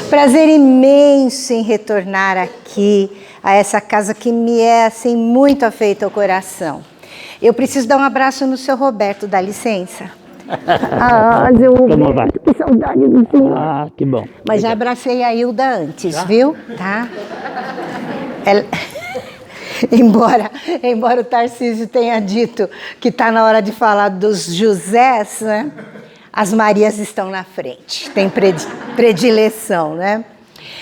Prazer imenso em retornar aqui a essa casa que me é assim muito afeita ao coração. Eu preciso dar um abraço no seu Roberto, dá licença? Como vai? Que saudade do senhor. Ah, que bom. Mas já abracei a Hilda antes, viu? Tá? Ela... embora o Tarcísio tenha dito que está na hora de falar dos Josés, né? As Marias estão na frente, tem predileção, né?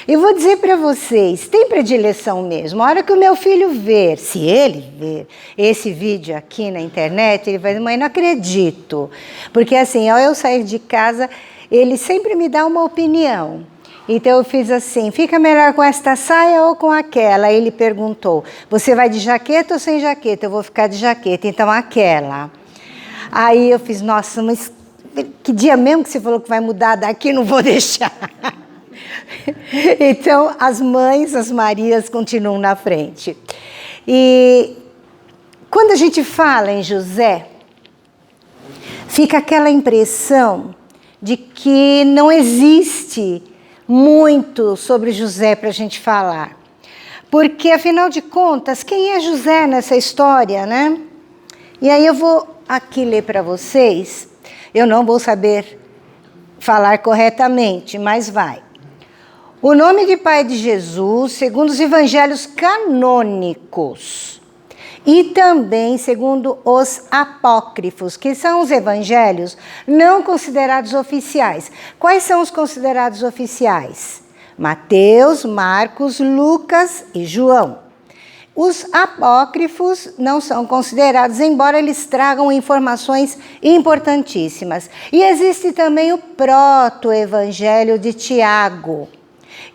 E vou dizer para vocês, tem predileção mesmo. A hora que o meu filho ver, se ele ver esse vídeo aqui na internet, ele vai dizer, mãe, não acredito. Porque assim, ao eu sair de casa, ele sempre me dá uma opinião. Então eu fiz assim, fica melhor com esta saia ou com aquela? Ele perguntou, você vai de jaqueta ou sem jaqueta? Eu vou ficar de jaqueta, então aquela. Aí eu fiz, nossa, mas que dia mesmo que você falou que vai mudar daqui? Não vou deixar. Então as mães, as Marias continuam na frente. E quando a gente fala em José, fica aquela impressão de que não existe muito sobre José para a gente falar. Porque, afinal de contas, quem é José nessa história, né? E aí eu vou aqui ler para vocês. Eu não vou saber falar corretamente, mas vai. O nome de pai de Jesus, segundo os evangelhos canônicos, e também segundo os apócrifos, que são os evangelhos não considerados oficiais. Quais são os considerados oficiais? Mateus, Marcos, Lucas e João. Os apócrifos não são considerados, embora eles tragam informações importantíssimas. E existe também o proto-evangelho de Tiago,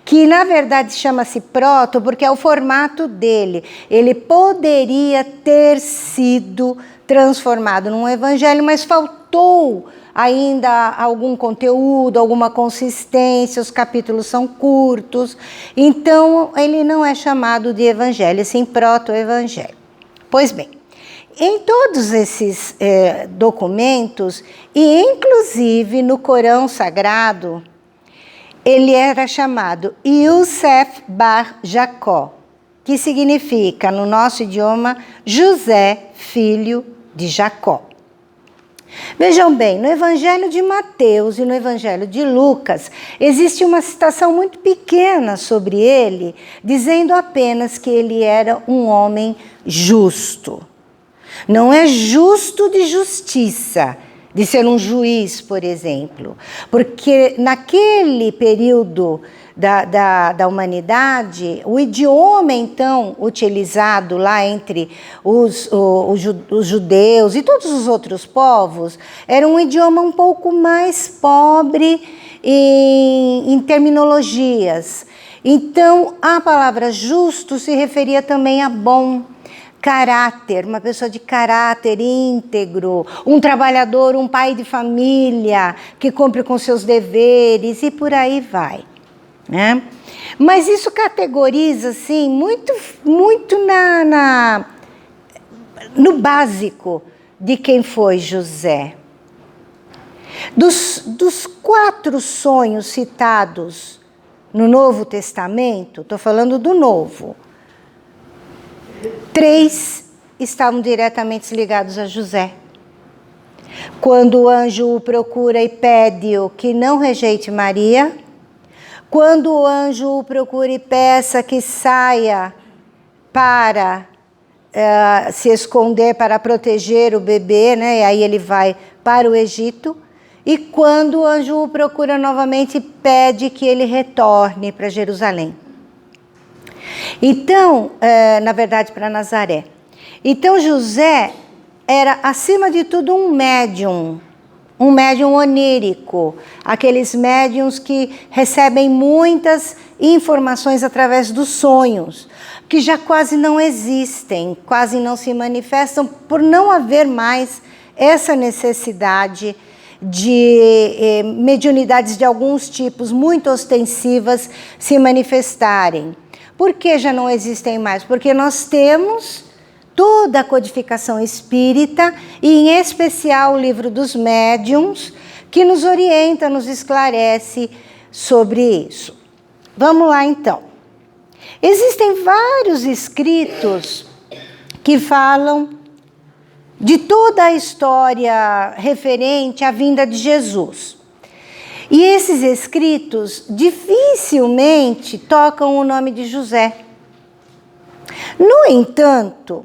que na verdade chama-se proto porque é o formato dele. Ele poderia ter sido transformado num evangelho, mas faltou ainda algum conteúdo, alguma consistência, os capítulos são curtos, então ele não é chamado de evangelho, sim proto-evangelho. Pois bem, em todos esses documentos, e inclusive no Corão Sagrado, ele era chamado Yusef Bar Jacó, que significa, no nosso idioma, José, filho de Jacó. Vejam bem, no Evangelho de Mateus e no Evangelho de Lucas, existe uma citação muito pequena sobre ele, dizendo apenas que ele era um homem justo. Não é justo de justiça, de ser um juiz, por exemplo, porque naquele período da humanidade, o idioma então utilizado lá entre os judeus e todos os outros povos era um idioma um pouco mais pobre em terminologias. Então a palavra justo se referia também a bom caráter, uma pessoa de caráter íntegro, um trabalhador, um pai de família que cumpre com seus deveres e por aí vai, né? Mas isso categoriza assim muito no básico de quem foi José. Dos 4 sonhos citados no Novo Testamento, estou falando do Novo, 3 estavam diretamente ligados a José. Quando o anjo o procura e pede-o que não rejeite Maria, quando o anjo o procura e peça que saia para se esconder, para proteger o bebê, né? E aí ele vai para o Egito, e quando o anjo o procura novamente e pede que ele retorne para Jerusalém. Então, na verdade, para Nazaré. Então, José era, acima de tudo, um médium onírico, aqueles médiums que recebem muitas informações através dos sonhos, que já quase não existem, quase não se manifestam, por não haver mais essa necessidade de mediunidades de alguns tipos muito ostensivas se manifestarem. Por que já não existem mais? Porque nós temos toda a codificação espírita, e em especial o livro dos médiuns, que nos orienta, nos esclarece sobre isso. Vamos lá então. Existem vários escritos que falam de toda a história referente à vinda de Jesus. E esses escritos dificilmente tocam o nome de José. No entanto,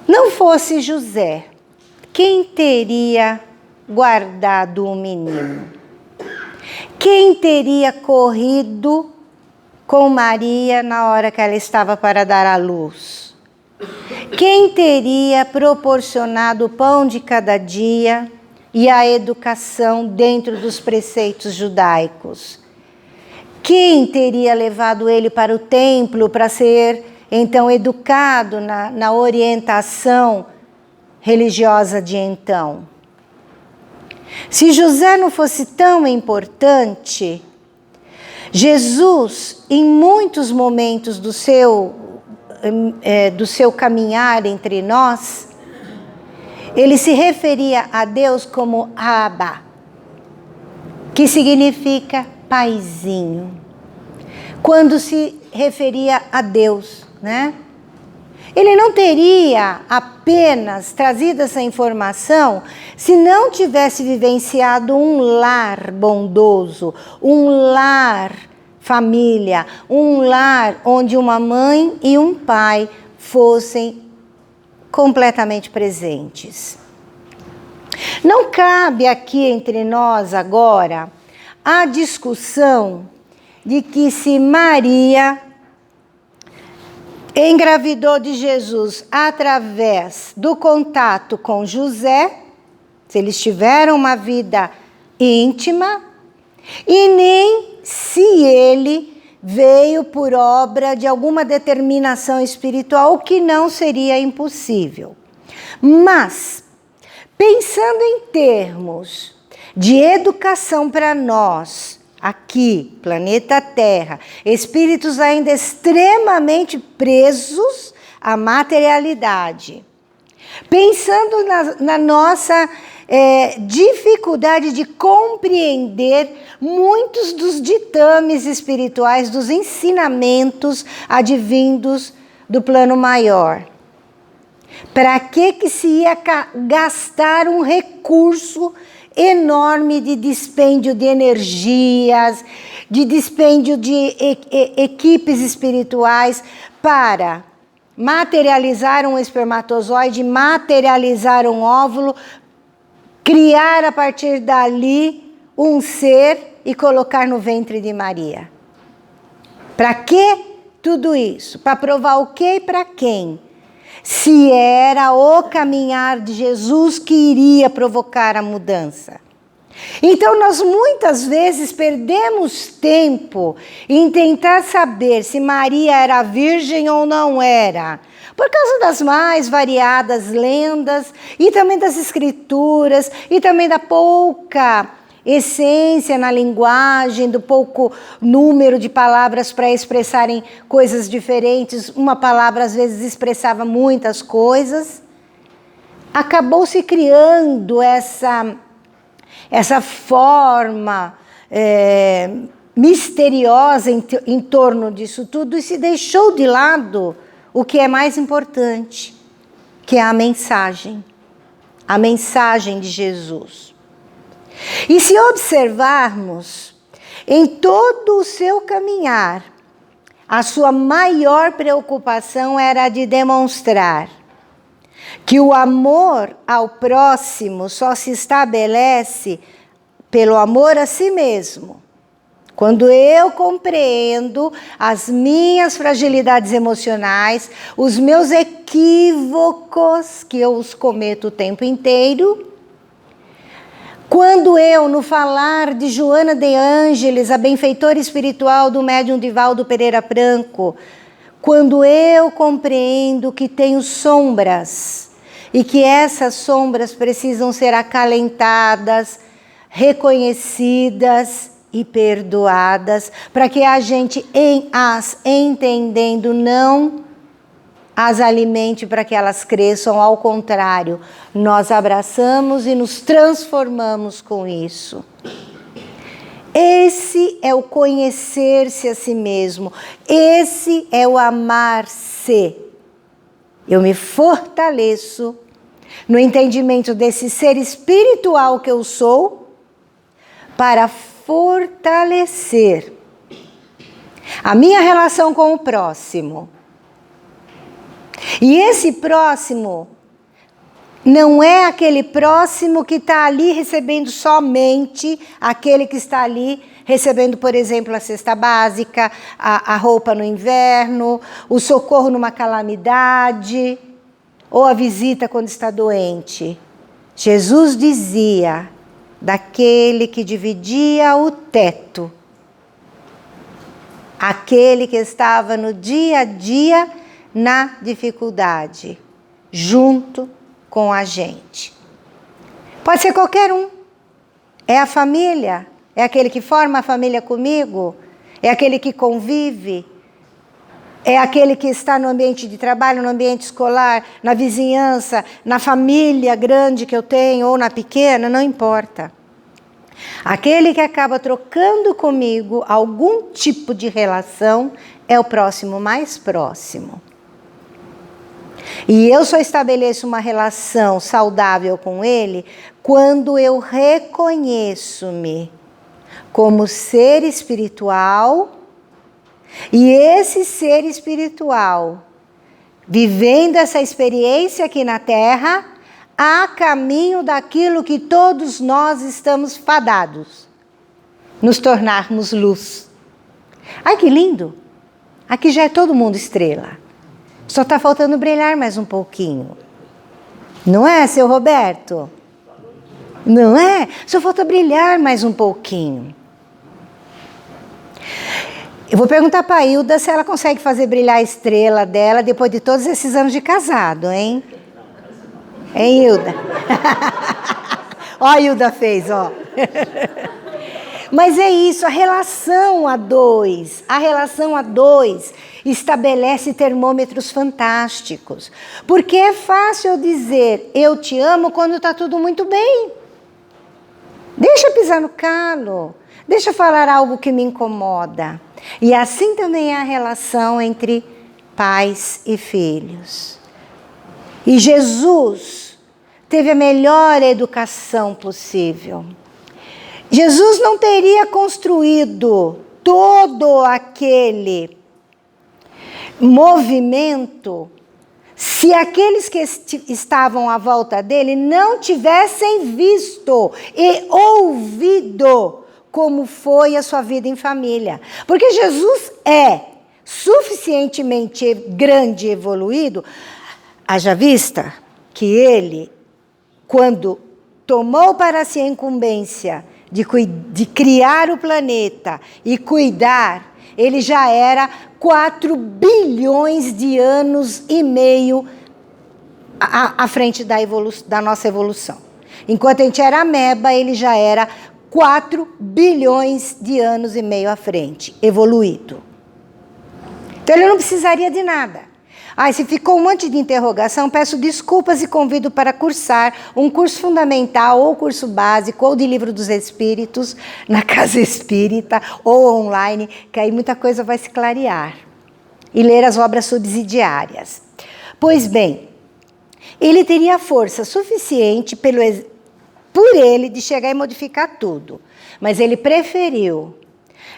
não fosse José, quem teria guardado o menino? Quem teria corrido com Maria na hora que ela estava para dar à luz? Quem teria proporcionado o pão de cada dia e a educação dentro dos preceitos judaicos? Quem teria levado ele para o templo para ser, então, educado na orientação religiosa de então? Se José não fosse tão importante, Jesus, em muitos momentos do seu caminhar entre nós, ele se referia a Deus como Abba, que significa paizinho. Quando se referia a Deus, né? Ele não teria apenas trazido essa informação se não tivesse vivenciado um lar bondoso, um lar família, um lar onde uma mãe e um pai fossem completamente presentes. Não cabe aqui entre nós agora a discussão de que se Maria engravidou de Jesus através do contato com José, se eles tiveram uma vida íntima, e nem se ele veio por obra de alguma determinação espiritual, o que não seria impossível. Mas, pensando em termos de educação para nós, aqui, planeta Terra, espíritos ainda extremamente presos à materialidade, pensando na nossa dificuldade de compreender muitos dos ditames espirituais, dos ensinamentos advindos do plano maior. Para que se ia gastar um recurso enorme de dispêndio de energias, de dispêndio de equipes espirituais para materializar um espermatozoide, materializar um óvulo, criar a partir dali um ser e colocar no ventre de Maria? Para que tudo isso? Para provar o quê e para quem? Se era o caminhar de Jesus que iria provocar a mudança. Então nós muitas vezes perdemos tempo em tentar saber se Maria era virgem ou não era, por causa das mais variadas lendas e também das escrituras e também da pouca essência na linguagem, do pouco número de palavras para expressarem coisas diferentes. Uma palavra às vezes expressava muitas coisas. Acabou se criando essa forma misteriosa em torno disso tudo e se deixou de lado o que é mais importante, que é a mensagem de Jesus. E se observarmos em todo o seu caminhar, a sua maior preocupação era a de demonstrar que o amor ao próximo só se estabelece pelo amor a si mesmo. Quando eu compreendo as minhas fragilidades emocionais, os meus equívocos, que eu os cometo o tempo inteiro, quando eu, no falar de Joana de Ângeles, a benfeitora espiritual do médium Divaldo Pereira Franco, quando eu compreendo que tenho sombras e que essas sombras precisam ser acalentadas, reconhecidas e perdoadas, para que a gente, as entendendo, não as alimente para que elas cresçam, ao contrário, nós abraçamos e nos transformamos com isso. Esse é o conhecer-se a si mesmo. Esse é o amar-se. Eu me fortaleço no entendimento desse ser espiritual que eu sou para fortalecer a minha relação com o próximo. E esse próximo não é aquele próximo que está ali recebendo somente aquele que está ali recebendo, por exemplo, a cesta básica, a roupa no inverno, o socorro numa calamidade, ou a visita quando está doente. Jesus dizia daquele que dividia o teto, aquele que estava no dia a dia na dificuldade, junto com a gente. Pode ser qualquer um. É a família, é aquele que forma a família comigo, é aquele que convive, é aquele que está no ambiente de trabalho, no ambiente escolar, na vizinhança, na família grande que eu tenho ou na pequena, não importa. Aquele que acaba trocando comigo algum tipo de relação é o próximo mais próximo. E eu só estabeleço uma relação saudável com ele quando eu reconheço-me como ser espiritual, e esse ser espiritual, vivendo essa experiência aqui na Terra, a caminho daquilo que todos nós estamos fadados, nos tornarmos luz. Ai, que lindo! Aqui já é todo mundo estrela. Só está faltando brilhar mais um pouquinho. Não é, seu Roberto? Não é? Só falta brilhar mais um pouquinho. Eu vou perguntar para a Hilda se ela consegue fazer brilhar a estrela dela depois de todos esses anos de casado, hein? Hein, Hilda? Ó, a Hilda fez, ó. Mas é isso, a relação a dois estabelece termômetros fantásticos. Porque é fácil dizer eu te amo quando está tudo muito bem. Deixa pisar no calo, deixa falar algo que me incomoda. E assim também é a relação entre pais e filhos. E Jesus teve a melhor educação possível. Jesus não teria construído todo aquele movimento se aqueles que estavam à volta dele não tivessem visto e ouvido como foi a sua vida em família. Porque Jesus é suficientemente grande e evoluído, haja vista que ele, quando tomou para si a incumbência de criar o planeta e cuidar, ele já era 4 bilhões de anos e meio à frente da nossa evolução. Enquanto a gente era ameba, ele já era 4 bilhões de anos e meio à frente, evoluído. Então ele não precisaria de nada. Se ficou um monte de interrogação, peço desculpas e convido para cursar um curso fundamental, ou curso básico, ou de Livro dos Espíritos, na Casa Espírita, ou online, que aí muita coisa vai se clarear. E ler as obras subsidiárias. Pois bem, ele teria força suficiente por ele de chegar e modificar tudo. Mas ele preferiu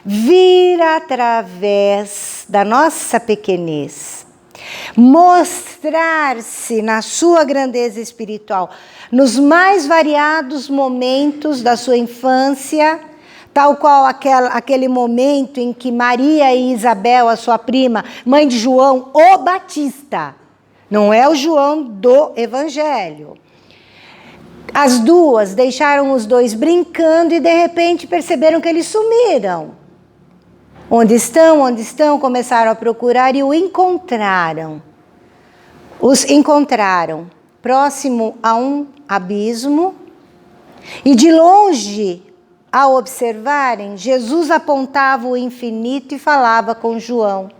vir através da nossa pequenez, mostrar-se na sua grandeza espiritual, nos mais variados momentos da sua infância, tal qual aquele momento em que Maria e Isabel, a sua prima, mãe de João, o Batista, não é o João do Evangelho. As duas deixaram os dois brincando e de repente perceberam que eles sumiram. Onde estão, começaram a procurar e o encontraram. Os encontraram próximo a um abismo e de longe, ao observarem, Jesus apontava o infinito e falava com João.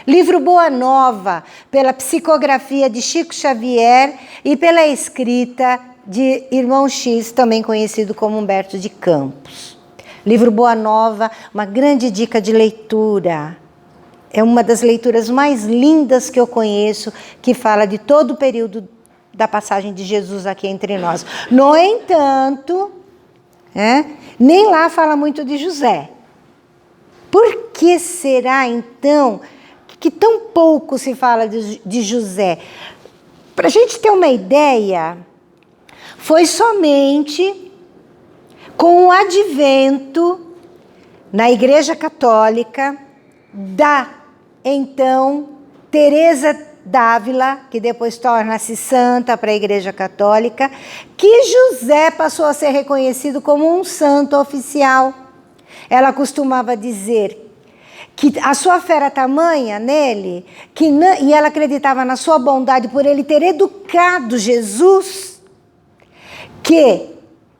Livro Boa Nova, pela psicografia de Chico Xavier e pela escrita de Irmão X, também conhecido como Humberto de Campos. Livro Boa Nova, uma grande dica de leitura. É uma das leituras mais lindas que eu conheço, que fala de todo o período da passagem de Jesus aqui entre nós. No entanto, nem lá fala muito de José. Por que será, então, que tão pouco se fala de José? Para a gente ter uma ideia, foi somente com o advento na Igreja Católica da, então, Teresa d'Ávila, que depois torna-se santa para a Igreja Católica, que José passou a ser reconhecido como um santo oficial. Ela costumava dizer que a sua fé era tamanha nele, e ela acreditava na sua bondade por ele ter educado Jesus, que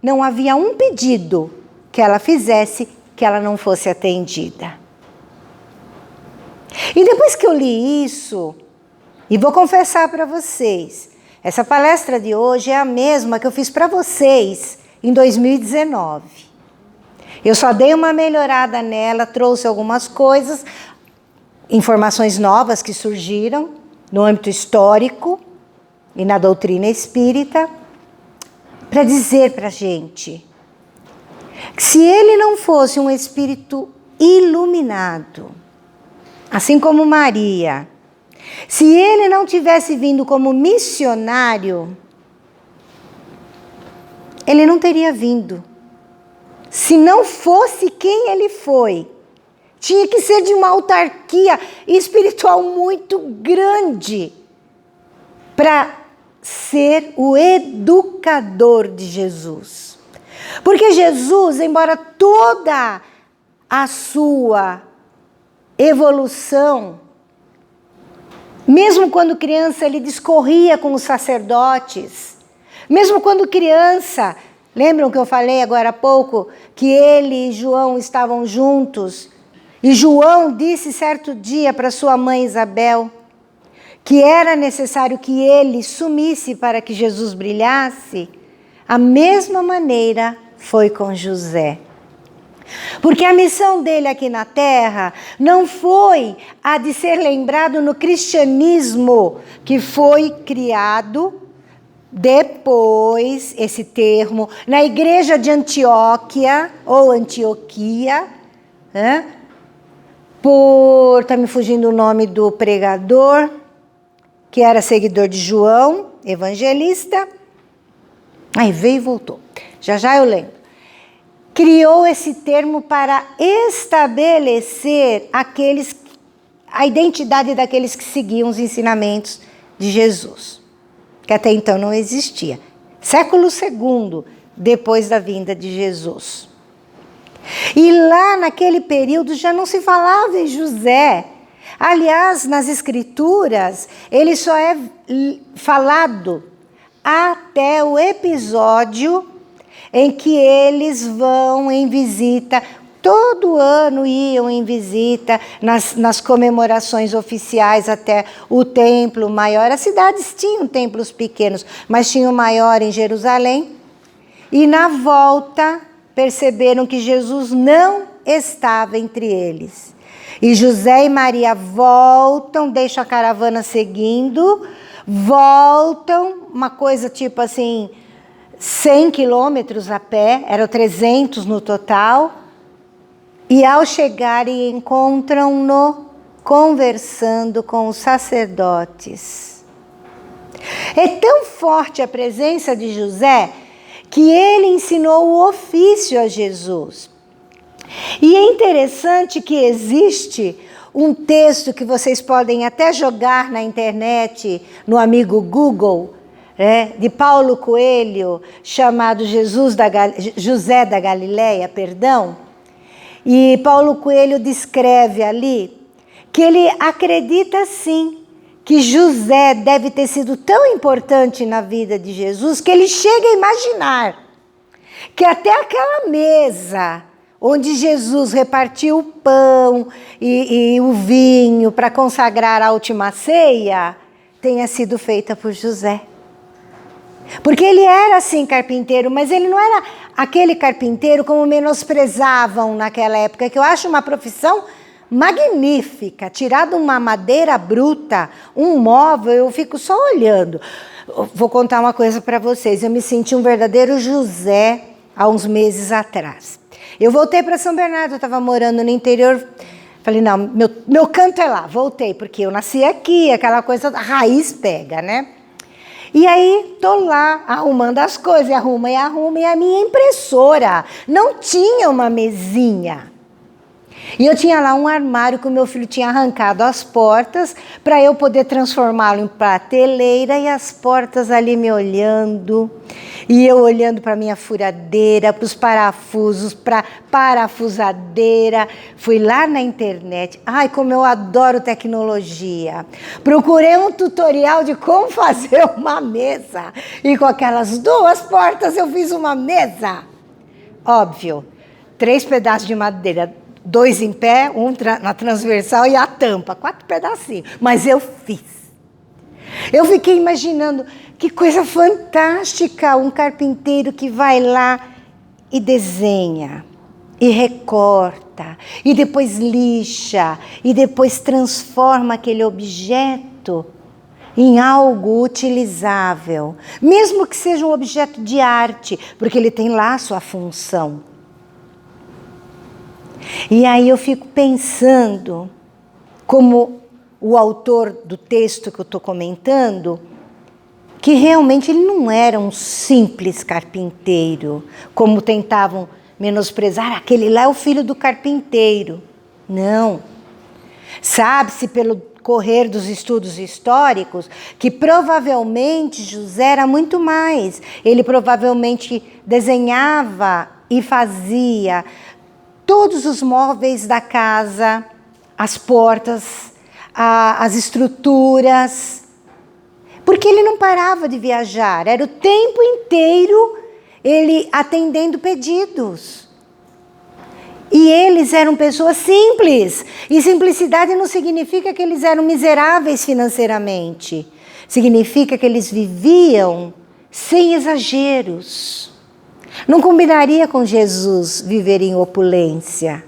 não havia um pedido que ela fizesse que ela não fosse atendida. E depois que eu li isso, e vou confessar para vocês, essa palestra de hoje é a mesma que eu fiz para vocês em 2019. Eu só dei uma melhorada nela, trouxe algumas coisas, informações novas que surgiram no âmbito histórico e na doutrina espírita, para dizer para a gente que se ele não fosse um espírito iluminado, assim como Maria, se ele não tivesse vindo como missionário, ele não teria vindo. Se não fosse quem ele foi, tinha que ser de uma autarquia espiritual muito grande para ser o educador de Jesus. Porque Jesus, embora toda a sua evolução, mesmo quando criança ele discorria com os sacerdotes, mesmo quando criança, lembram que eu falei agora há pouco que ele e João estavam juntos? E João disse certo dia para sua mãe Isabel que era necessário que ele sumisse para que Jesus brilhasse. A mesma maneira foi com José. Porque a missão dele aqui na Terra não foi a de ser lembrado no cristianismo que foi criado depois, esse termo, na igreja de Antioquia, ou Antioquia, está me fugindo o nome do pregador, que era seguidor de João, evangelista. Aí veio e voltou. Já eu lembro. Criou esse termo para estabelecer a identidade daqueles que seguiam os ensinamentos de Jesus, que até então não existia. Século II depois da vinda de Jesus. E lá naquele período já não se falava em José. Aliás, nas escrituras, ele só é falado até o episódio em que eles vão em visita. Todo ano iam em visita nas comemorações oficiais até o templo maior. As cidades tinham templos pequenos, mas tinha o maior em Jerusalém. E na volta perceberam que Jesus não estava entre eles. E José e Maria voltam, deixam a caravana seguindo, voltam, uma coisa tipo assim, 100 quilômetros a pé, eram 300 no total. E ao chegarem, encontram-no conversando com os sacerdotes. É tão forte a presença de José que ele ensinou o ofício a Jesus. E é interessante que existe um texto que vocês podem até jogar na internet, no amigo Google, de Paulo Coelho, chamado José da Galileia, E Paulo Coelho descreve ali que ele acredita sim que José deve ter sido tão importante na vida de Jesus que ele chega a imaginar que até aquela mesa onde Jesus repartiu o pão e o vinho para consagrar a última ceia tenha sido feita por José. Porque ele era assim carpinteiro, mas ele não era aquele carpinteiro como menosprezavam naquela época, que eu acho uma profissão magnífica. Tirar de uma madeira bruta, um móvel, eu fico só olhando. Vou contar uma coisa para vocês, eu me senti um verdadeiro José há uns meses atrás. Eu voltei para São Bernardo, eu estava morando no interior, falei, não, meu canto é lá, voltei, porque eu nasci aqui, aquela coisa, a raiz pega, né? E aí, tô lá, arrumando as coisas, e arruma, e a minha impressora não tinha uma mesinha. E eu tinha lá um armário que o meu filho tinha arrancado as portas para eu poder transformá-lo em prateleira, e as portas ali me olhando, e eu olhando para minha furadeira, para os parafusos, para parafusadeira. Fui lá na internet, ai como eu adoro tecnologia, procurei um tutorial de como fazer uma mesa, e com aquelas 2 portas eu fiz uma mesa. Óbvio, 3 pedaços de madeira, 2 em pé, um na transversal e a tampa, 4 pedacinhos, mas eu fiz. Eu fiquei imaginando que coisa fantástica, um carpinteiro que vai lá e desenha, e recorta, e depois lixa, e depois transforma aquele objeto em algo utilizável, mesmo que seja um objeto de arte, porque ele tem lá a sua função. E aí eu fico pensando, como o autor do texto que eu estou comentando, que realmente ele não era um simples carpinteiro, como tentavam menosprezar, aquele lá é o filho do carpinteiro. Não. Sabe-se pelo correr dos estudos históricos que provavelmente José era muito mais. Ele provavelmente desenhava e fazia todos os móveis da casa, as portas, as estruturas, porque ele não parava de viajar, era o tempo inteiro ele atendendo pedidos. E eles eram pessoas simples, e simplicidade não significa que eles eram miseráveis financeiramente, significa que eles viviam sem exageros. Não combinaria com Jesus viver em opulência,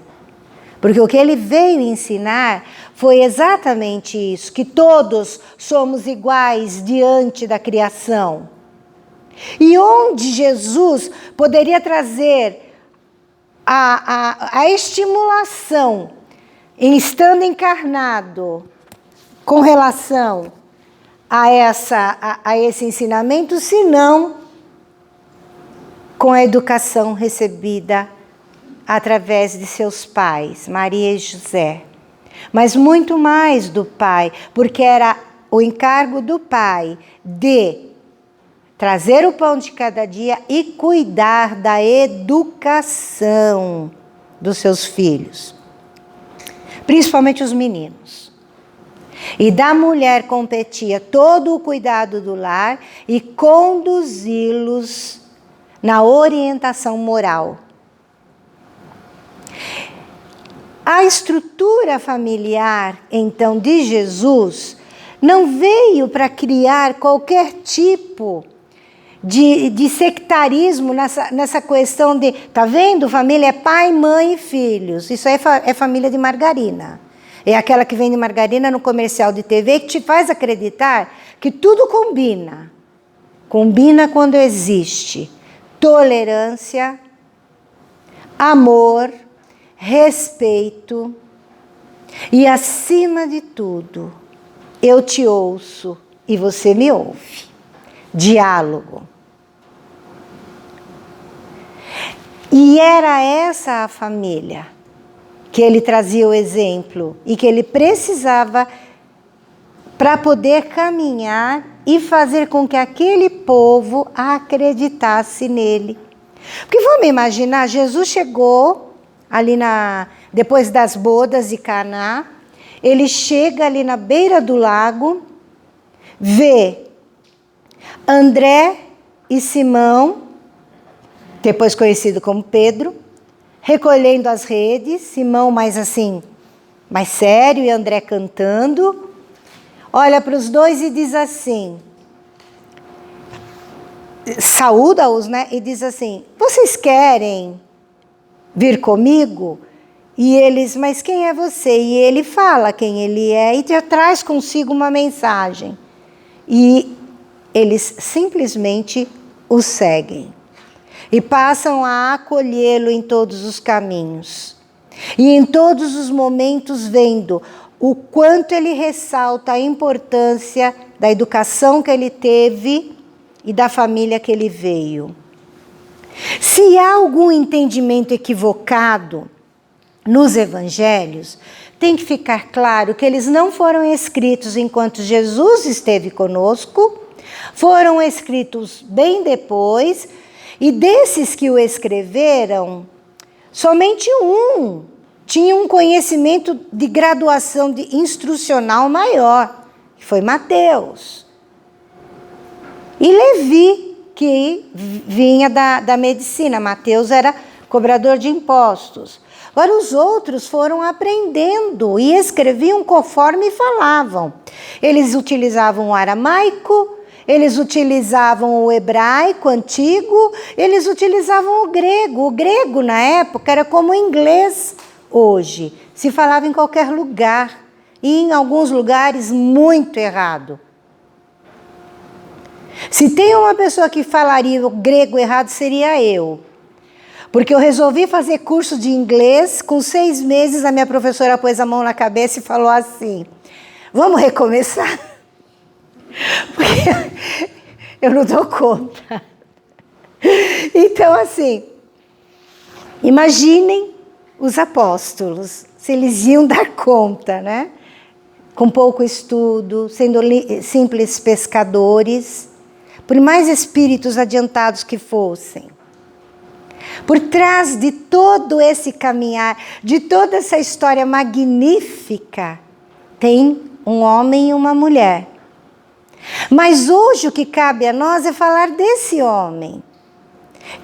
porque o que ele veio ensinar foi exatamente isso, que todos somos iguais diante da criação. E onde Jesus poderia trazer a estimulação, em estando encarnado, com relação a esse ensinamento, senão com a educação recebida através de seus pais, Maria e José. Mas muito mais do pai, porque era o encargo do pai de trazer o pão de cada dia e cuidar da educação dos seus filhos, principalmente os meninos. E da mulher competia todo o cuidado do lar e conduzi-los na orientação moral. A estrutura familiar, então, de Jesus não veio para criar qualquer tipo de sectarismo nessa questão de, tá vendo? Família é pai, mãe e filhos. Isso aí é família de margarina. É aquela que vende margarina no comercial de TV que te faz acreditar que tudo combina. Combina quando existe tolerância, amor, respeito e, acima de tudo, eu te ouço e você me ouve. Diálogo. E era essa a família que ele trazia o exemplo e que ele precisava para poder caminhar e fazer com que aquele povo acreditasse nele. Porque vamos imaginar, Jesus chegou ali depois das bodas de Caná, ele chega ali na beira do lago, vê André e Simão, depois conhecido como Pedro, recolhendo as redes, Simão mais assim, mais sério, e André cantando. Olha para os dois e diz assim: saúda-os, né? E diz assim: vocês querem vir comigo? E eles: mas quem é você? E ele fala quem ele é e já traz consigo uma mensagem. E eles simplesmente o seguem. E passam a acolhê-lo em todos os caminhos. E em todos os momentos vendo o quanto ele ressalta a importância da educação que ele teve e da família que ele veio. Se há algum entendimento equivocado nos evangelhos, tem que ficar claro que eles não foram escritos enquanto Jesus esteve conosco, foram escritos bem depois, e desses que o escreveram, somente um tinha um conhecimento de graduação instrucional maior, que foi Mateus. E Levi, que vinha da medicina. Mateus era cobrador de impostos. Agora os outros foram aprendendo e escreviam conforme falavam. Eles utilizavam o aramaico, eles utilizavam o hebraico antigo, eles utilizavam o grego. O grego na época era como o inglês hoje. Se falava em qualquer lugar e em alguns lugares muito errado. Se tem uma pessoa que falaria o grego errado, seria eu. Porque eu resolvi fazer curso de inglês, com 6 meses a minha professora pôs a mão na cabeça e falou assim: vamos recomeçar? Porque eu não dou conta. Então, assim, imaginem os apóstolos, se eles iam dar conta, né? Com pouco estudo, sendo simples pescadores, por mais espíritos adiantados que fossem. Por trás de todo esse caminhar, de toda essa história magnífica, tem um homem e uma mulher. Mas hoje o que cabe a nós é falar desse homem,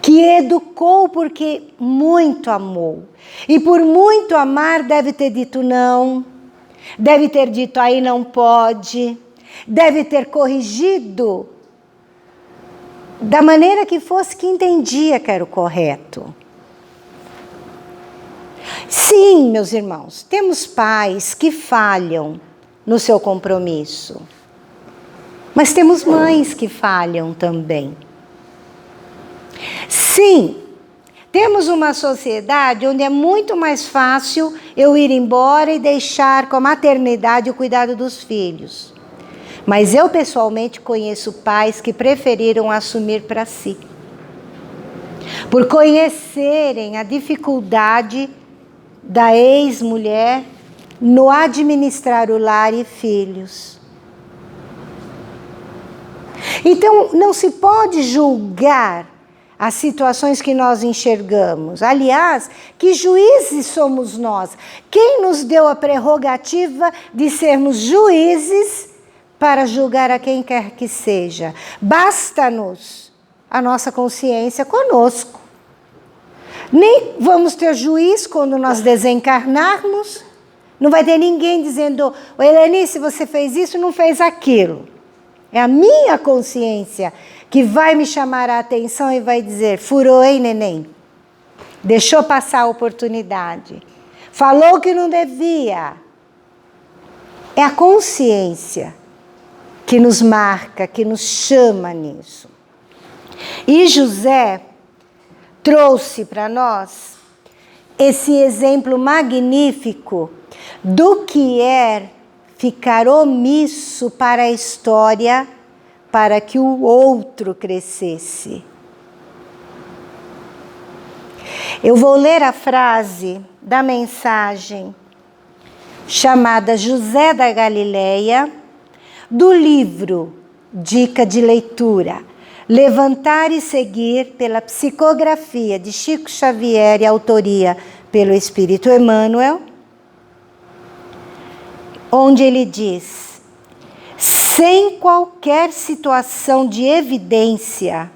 que educou porque muito amou. E por muito amar deve ter dito não, deve ter dito aí não pode, deve ter corrigido da maneira que fosse, que entendia que era o correto. Sim, meus irmãos, temos pais que falham no seu compromisso. Mas temos mães que falham também. Sim, temos uma sociedade onde é muito mais fácil eu ir embora e deixar com a maternidade o cuidado dos filhos. Mas eu pessoalmente conheço pais que preferiram assumir para si. Por conhecerem a dificuldade da ex-mulher no administrar o lar e filhos. Então, não se pode julgar as situações que nós enxergamos. Aliás, que juízes somos nós? Quem nos deu a prerrogativa de sermos juízes para julgar a quem quer que seja? Basta-nos a nossa consciência conosco. Nem vamos ter juiz quando nós desencarnarmos. Não vai ter ninguém dizendo: "Ô Helenice, você fez isso, não fez aquilo". É a minha consciência que vai me chamar a atenção e vai dizer: furou, hein, neném? Deixou passar a oportunidade. Falou que não devia. É a consciência que nos marca, que nos chama nisso. E José trouxe para nós esse exemplo magnífico do que é ficar omisso para a história, para que o outro crescesse. Eu vou ler a frase da mensagem chamada José da Galileia, do livro Dica de Leitura, Levantar e Seguir, pela psicografia de Chico Xavier e autoria pelo Espírito Emmanuel, onde ele diz: sem qualquer situação de evidência,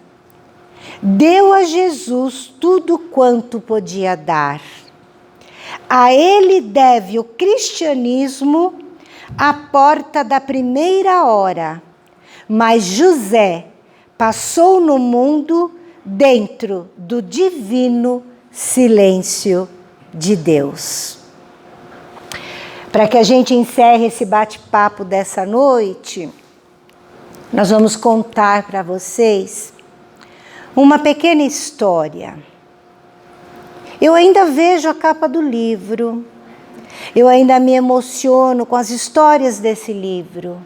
deu a Jesus tudo quanto podia dar. A ele deve o cristianismo à porta da primeira hora, mas José, passou no mundo dentro do divino silêncio de Deus. Para que a gente encerre esse bate-papo dessa noite, nós vamos contar para vocês uma pequena história. Eu ainda vejo a capa do livro, eu ainda me emociono com as histórias desse livro.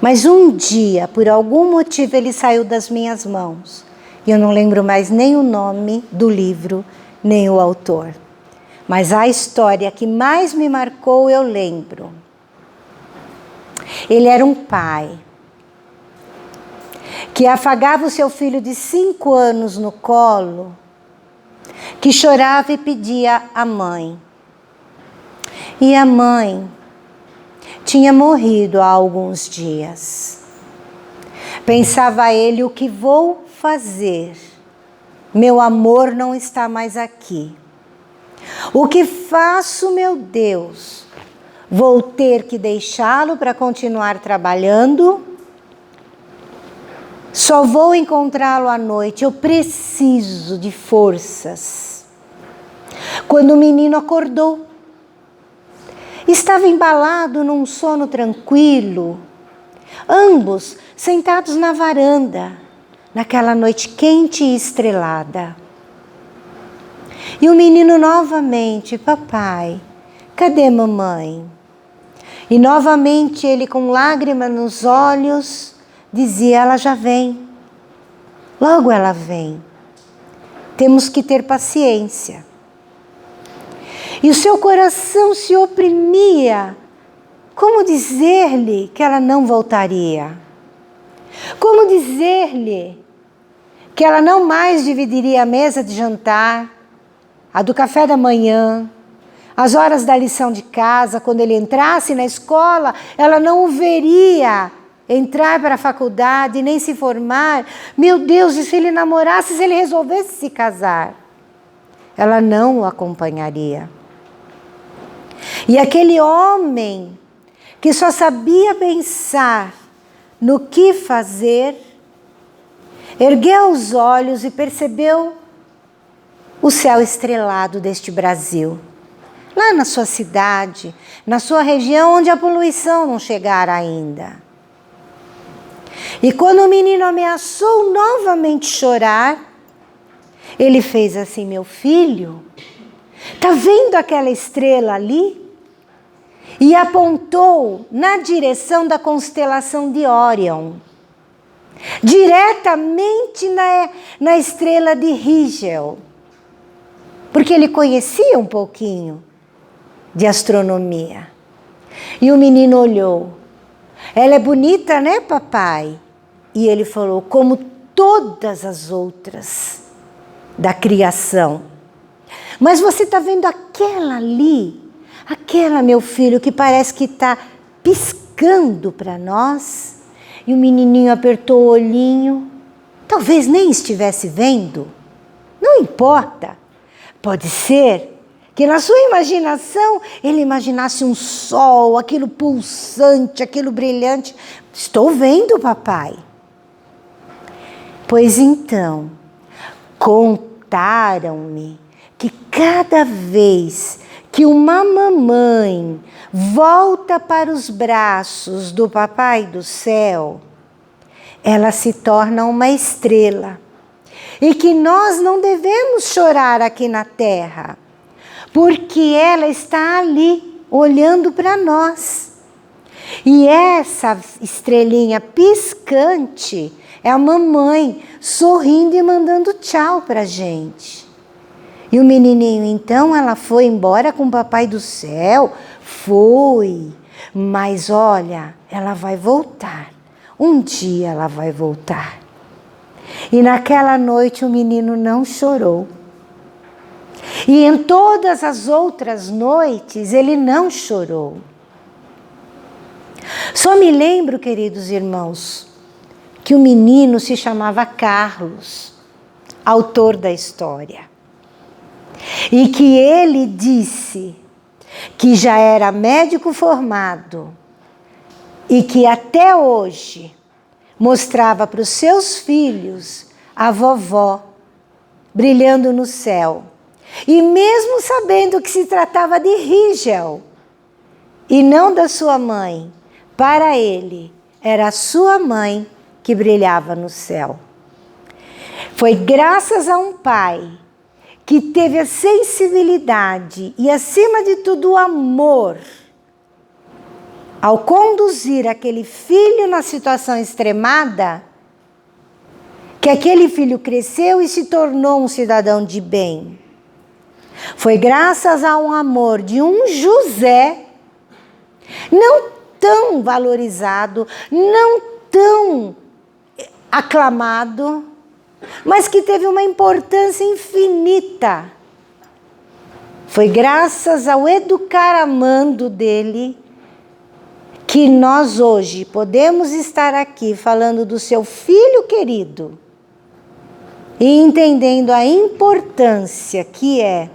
Mas um dia, por algum motivo, ele saiu das minhas mãos. E eu não lembro mais nem o nome do livro, nem o autor. Mas a história que mais me marcou, eu lembro. Ele era um pai que afagava o seu filho de 5 anos no colo, que chorava e pedia à mãe. E a mãe tinha morrido há alguns dias. Pensava ele: o que vou fazer? Meu amor não está mais aqui. O que faço, meu Deus? Vou ter que deixá-lo para continuar trabalhando? Só vou encontrá-lo à noite. Eu preciso de forças. Quando o menino acordou, estava embalado num sono tranquilo, ambos sentados na varanda, naquela noite quente e estrelada. E o menino novamente: papai, cadê mamãe? E novamente ele, com lágrimas nos olhos, dizia: ela já vem, logo ela vem. Temos que ter paciência. E o seu coração se oprimia. Como dizer-lhe que ela não voltaria? Como dizer-lhe que ela não mais dividiria a mesa de jantar, a do café da manhã, as horas da lição de casa? Quando ele entrasse na escola, ela não o veria entrar para a faculdade, nem se formar. Meu Deus, e se ele namorasse, se ele resolvesse se casar? Ela não o acompanharia. E aquele homem que só sabia pensar no que fazer, ergueu os olhos e percebeu o céu estrelado deste Brasil. Lá na sua cidade, na sua região onde a poluição não chegara ainda. E quando o menino ameaçou novamente chorar, ele fez assim: meu filho, está vendo aquela estrela ali? E apontou na direção da constelação de Órion, diretamente na estrela de Rigel, porque ele conhecia um pouquinho de astronomia. E o menino olhou: ela é bonita, né, papai? E ele falou: como todas as outras da criação. Mas você está vendo aquela ali? Aquela, meu filho, que parece que está piscando para nós? E o menininho apertou o olhinho. Talvez nem estivesse vendo. Não importa. Pode ser que na sua imaginação ele imaginasse um sol, aquilo pulsante, aquilo brilhante. Estou vendo, papai. Pois então, contaram-me que cada vez que uma mamãe volta para os braços do Papai do Céu, ela se torna uma estrela. E que nós não devemos chorar aqui na terra, porque ela está ali, olhando para nós. E essa estrelinha piscante é a mamãe sorrindo e mandando tchau para a gente. E o menininho, então, ela foi embora com o Papai do Céu? Foi. Mas olha, ela vai voltar. Um dia ela vai voltar. E naquela noite o menino não chorou. E em todas as outras noites ele não chorou. Só me lembro, queridos irmãos, que o menino se chamava Carlos, autor da história. E que ele disse que já era médico formado e que até hoje mostrava para os seus filhos a vovó brilhando no céu. E mesmo sabendo que se tratava de Rigel e não da sua mãe, para ele era a sua mãe que brilhava no céu. Foi graças a um pai que teve a sensibilidade e, acima de tudo, o amor, ao conduzir aquele filho na situação extremada, que aquele filho cresceu e se tornou um cidadão de bem. Foi graças a um amor de um José, não tão valorizado, não tão aclamado, mas que teve uma importância infinita. Foi graças ao educar amando dele que nós hoje podemos estar aqui falando do seu filho querido e entendendo a importância que é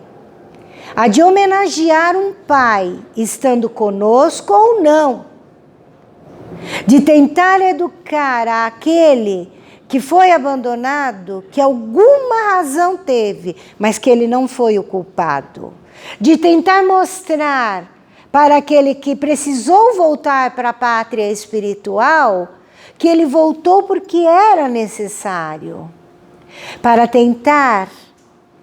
a de homenagear um pai estando conosco ou não, de tentar educar aquele que foi abandonado, que alguma razão teve, mas que ele não foi o culpado. De tentar mostrar para aquele que precisou voltar para a pátria espiritual, que ele voltou porque era necessário. Para tentar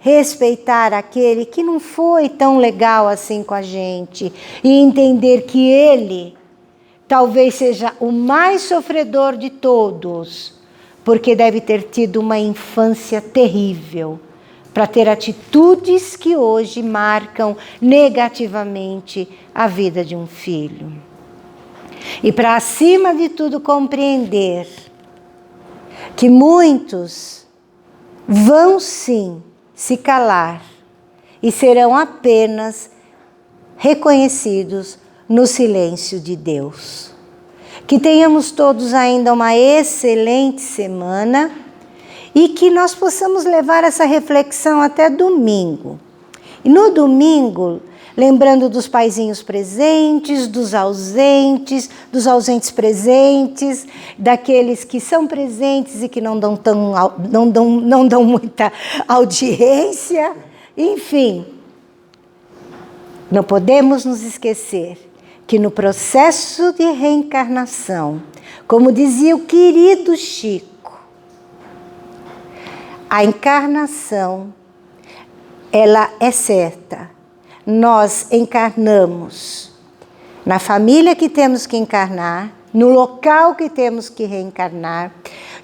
respeitar aquele que não foi tão legal assim com a gente e entender que ele talvez seja o mais sofredor de todos, porque deve ter tido uma infância terrível, para ter atitudes que hoje marcam negativamente a vida de um filho. E para, acima de tudo, compreender que muitos vão sim se calar e serão apenas reconhecidos no silêncio de Deus. Que tenhamos todos ainda uma excelente semana e que nós possamos levar essa reflexão até domingo. E no domingo, lembrando dos paizinhos presentes, dos ausentes presentes, daqueles que são presentes e que não dão muita audiência, enfim. Não podemos nos esquecer que no processo de reencarnação, como dizia o querido Chico, a encarnação, ela é certa. Nós encarnamos na família que temos que encarnar, no local que temos que reencarnar,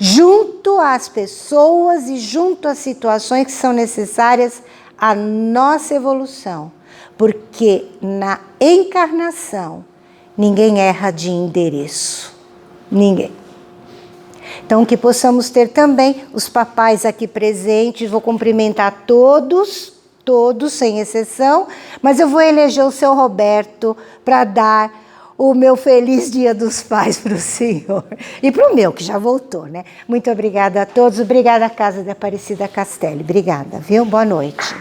junto às pessoas e junto às situações que são necessárias à nossa evolução. Porque na encarnação, ninguém erra de endereço. Ninguém. Então, que possamos ter também os papais aqui presentes. Vou cumprimentar todos, sem exceção. Mas eu vou eleger o seu Roberto para dar o meu feliz Dia dos Pais para o senhor. E para o meu, que já voltou, né? Muito obrigada a todos. Obrigada à Casa de Aparecida Castelli. Obrigada, viu? Boa noite.